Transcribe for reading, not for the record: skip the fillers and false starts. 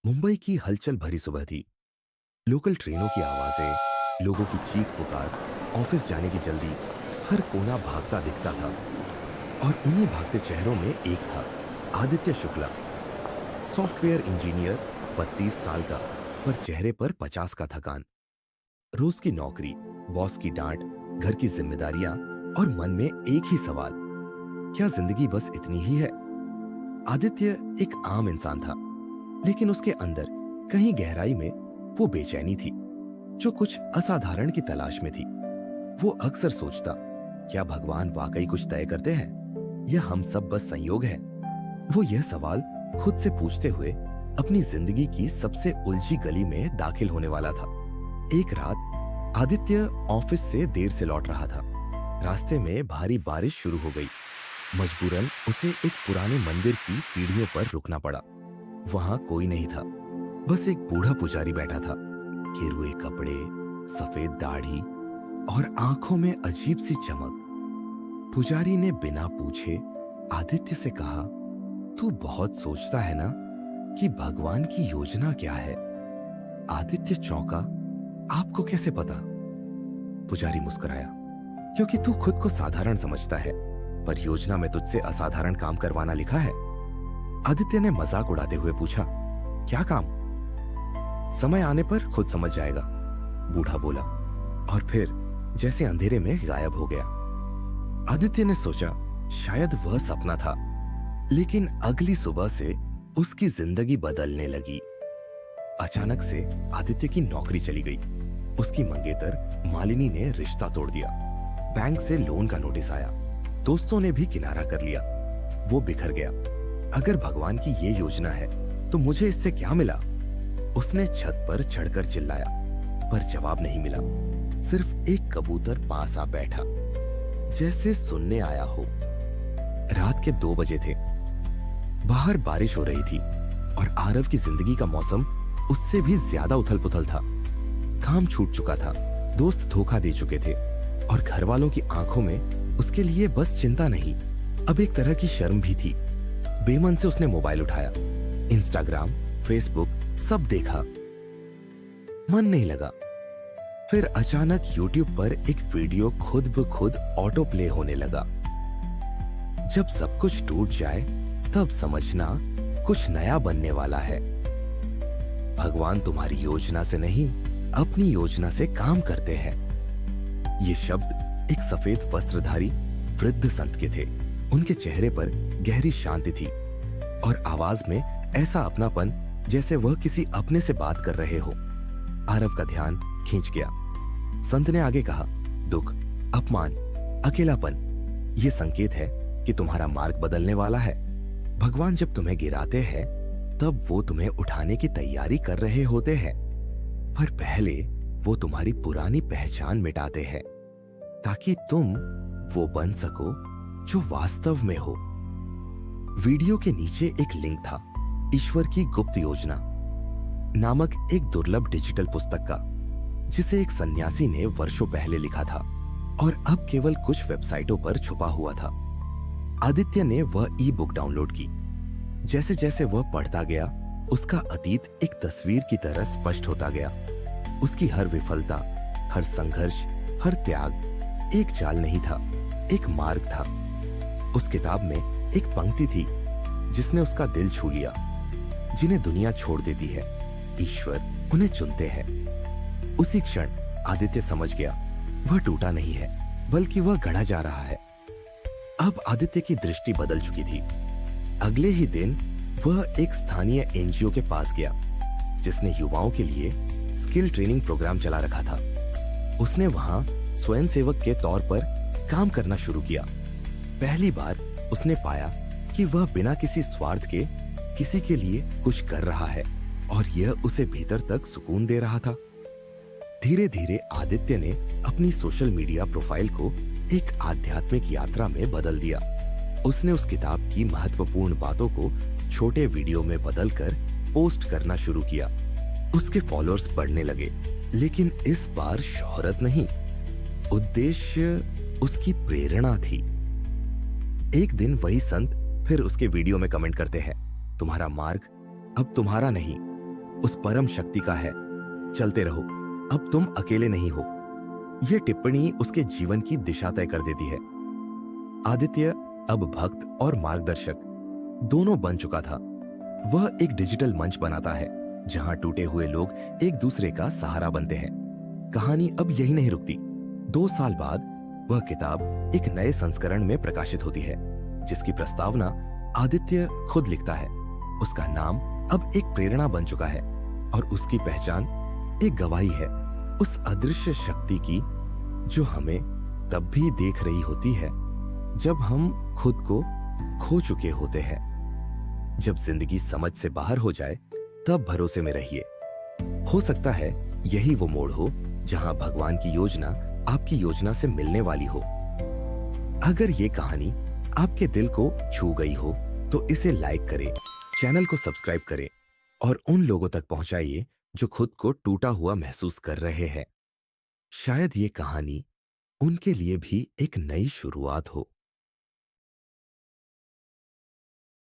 मुंबई की हलचल भरी सुबह थी। लोकल ट्रेनों की आवाजें, लोगों की चीख पुकार, ऑफिस जाने की जल्दी, हर कोना भागता दिखता था। और उन्हीं भागते चेहरों में एक था, आदित्य शुक्ला। सॉफ्टवेयर इंजीनियर, 32 साल का, पर चेहरे पर 50 का थकान। रोज की नौकरी, बॉस की डांट, घर की जिम्मेदारियां, और मन में एक ही सवाल, क्या जिंदगी बस इतनी ही है? आदित्य एक आम इंसान था, लेकिन उसके अंदर कहीं गहराई में वो बेचैनी थी, जो कुछ असाधारण की तलाश में थी। वो अक्सर सोचता, क्या भगवान वाकई कुछ तय करते हैं या हम सब बस संयोग हैं? वो यह सवाल खुद से पूछते हुए अपनी जिंदगी की सबसे उलझी गली में दाखिल होने वाला था। एक रात आदित्य ऑफिस से देर से लौट रहा था। रास्ते में भारी बारिश शुरू हो गई। मजबूरन उसे एक पुराने मंदिर की सीढ़ियों पर रुकना पड़ा। वहां कोई नहीं था, बस एक बूढ़ा पुजारी बैठा था। गेरुए कपड़े, सफेद दाढ़ी और आंखों में अजीब सी चमक। पुजारी ने बिना पूछे आदित्य से कहा, तू बहुत सोचता है ना कि भगवान की योजना क्या है? आदित्य चौंका, आपको कैसे पता? पुजारी मुस्कुराया, क्योंकि तू खुद को साधारण समझता है, पर योजना में तुझसे असाधारण काम करवाना लिखा है। आदित्य ने मजाक उड़ाते हुए पूछा, क्या काम? समय आने पर खुद समझ जाएगा, बूढ़ा बोला, और फिर जैसे अंधेरे में गायब हो गया। आदित्य ने सोचा, शायद वह सपना था, लेकिन अगली सुबह से उसकी जिंदगी बदलने लगी। अचानक से आदित्य की नौकरी चली गई। उसकी मंगेतर मालिनी ने रिश्ता तोड़ दिया। बैंक से लोन का नोटिस आया। दोस्तों ने भी किनारा कर लिया। वो बिखर गया। अगर भगवान की ये योजना है तो मुझे इससे क्या मिला? उसने छत पर चढ़कर चिल्लाया, पर जवाब नहीं मिला। सिर्फ एक कबूतर पास आ बैठा, जैसे सुनने आया हो। रात के 2 बजे थे। बाहर बारिश हो रही थी और आरव की जिंदगी का मौसम उससे भी ज्यादा उथल पुथल था। काम छूट चुका था, दोस्त धोखा दे चुके थे, और घर वालों की आंखों में उसके लिए बस चिंता नहीं, अब एक तरह की शर्म भी थी। बेमन से उसने मोबाइल उठाया, इंस्टाग्राम, फेसबुक सब देखा, मन नहीं लगा। फिर अचानक यूट्यूब पर एक वीडियो खुद ब खुद ऑटो प्ले होने लगा। जब सब कुछ टूट जाए तब समझना कुछ नया बनने वाला है। भगवान तुम्हारी योजना से नहीं, अपनी योजना से काम करते हैं। ये शब्द एक सफेद वस्त्रधारी वृद्ध संत के थे। उनके चेहरे पर गहरी शांति थी और आवाज में ऐसा अपनापन जैसे वह किसी अपने से बात कर रहे हो। आरव का ध्यान खींच गया। संत ने आगे कहा, दुख, अपमान, अकेलापन, ये संकेत है कि तुम्हारा मार्ग बदलने वाला है। भगवान जब तुम्हें गिराते हैं तब वो तुम्हें उठाने की तैयारी कर रहे होते हैं, पर पहले वो तुम्हारी पुरानी पहचान मिटाते हैं ताकि तुम वो बन सको जो वास्तव में हो। वीडियो के नीचे एक लिंक था, ईश्वर की गुप्त योजना नामक एक दुर्लभ डिजिटल पुस्तक का, जिसे एक सन्यासी ने वर्षों पहले लिखा था और अब केवल कुछ वेबसाइटों पर छुपा हुआ था। आदित्य ने वह ई बुक डाउनलोड की। जैसे जैसे वह पढ़ता गया, उसका अतीत एक तस्वीर की तरह स्पष्ट होता गया। उसकी हर विफलता, हर संघर्ष, हर त्याग एक चाल नहीं था, एक मार्ग था। उस किताब में एक पंक्ति थी जिसने उसका दिल छू लिया, जिन्हें दुनिया छोड़ देती है, ईश्वर उन्हें चुनते हैं। उसी क्षण आदित्य समझ गया, वह टूटा नहीं है, बल्कि वह गढ़ा जा रहा है। अब आदित्य की दृष्टि बदल चुकी थी। अगले ही दिन वह एक स्थानीय एनजीओ के पास गया, जिसने युवाओं के लिए स्किल ट्रेनिंग प्रोग्राम चला रखा था। उसने वहां स्वयंसेवक के तौर पर काम करना शुरू किया। पहली बार उसने पाया कि वह बिना किसी स्वार्थ के किसी के लिए कुछ कर रहा है, और यह उसे भीतर तक सुकून दे रहा था। धीरे धीरे आदित्य ने अपनी सोशल मीडिया प्रोफाइल को एक आध्यात्मिक यात्रा में बदल दिया। उसने उस किताब की महत्वपूर्ण बातों को छोटे वीडियो में बदलकर पोस्ट करना शुरू किया। उसके फॉलोअर्स बढ़ने लगे, लेकिन इस बार शोहरत नहीं, उद्देश्य उसकी प्रेरणा थी। एक दिन वही संत फिर उसके वीडियो में कमेंट करते हैं, तुम्हारा मार्ग अब तुम्हारा नहीं, उस परम शक्ति का है। चलते रहो, अब तुम अकेले नहीं हो। यह टिप्पणी उसके जीवन की दिशा तय कर देती है। आदित्य अब भक्त और मार्गदर्शक दोनों बन चुका था। वह एक डिजिटल मंच बनाता है जहां टूटे हुए लोग एक दूसरे का सहारा बनते हैं। कहानी अब यही नहीं रुकती। 2 साल बाद वह किताब एक नए संस्करण में प्रकाशित होती है, जिसकी प्रस्तावना आदित्य खुद लिखता है। उसका नाम अब एक प्रेरणा बन चुका है और उसकी पहचान एक गवाही है उस अदृश्य शक्ति की, जो हमें तब भी देख रही होती है जब हम खुद को खो चुके होते हैं। जब जिंदगी समझ से बाहर हो जाए, तब भरोसे में रहिए। हो सकता है यही वो मोड़ हो जहां भगवान की योजना आपकी योजना से मिलने वाली हो। अगर ये कहानी आपके दिल को छू गई हो तो इसे लाइक करें, चैनल को सब्सक्राइब करें और उन लोगों तक पहुंचाइए जो खुद को टूटा हुआ महसूस कर रहे हैं। शायद ये कहानी उनके लिए भी एक नई शुरुआत हो।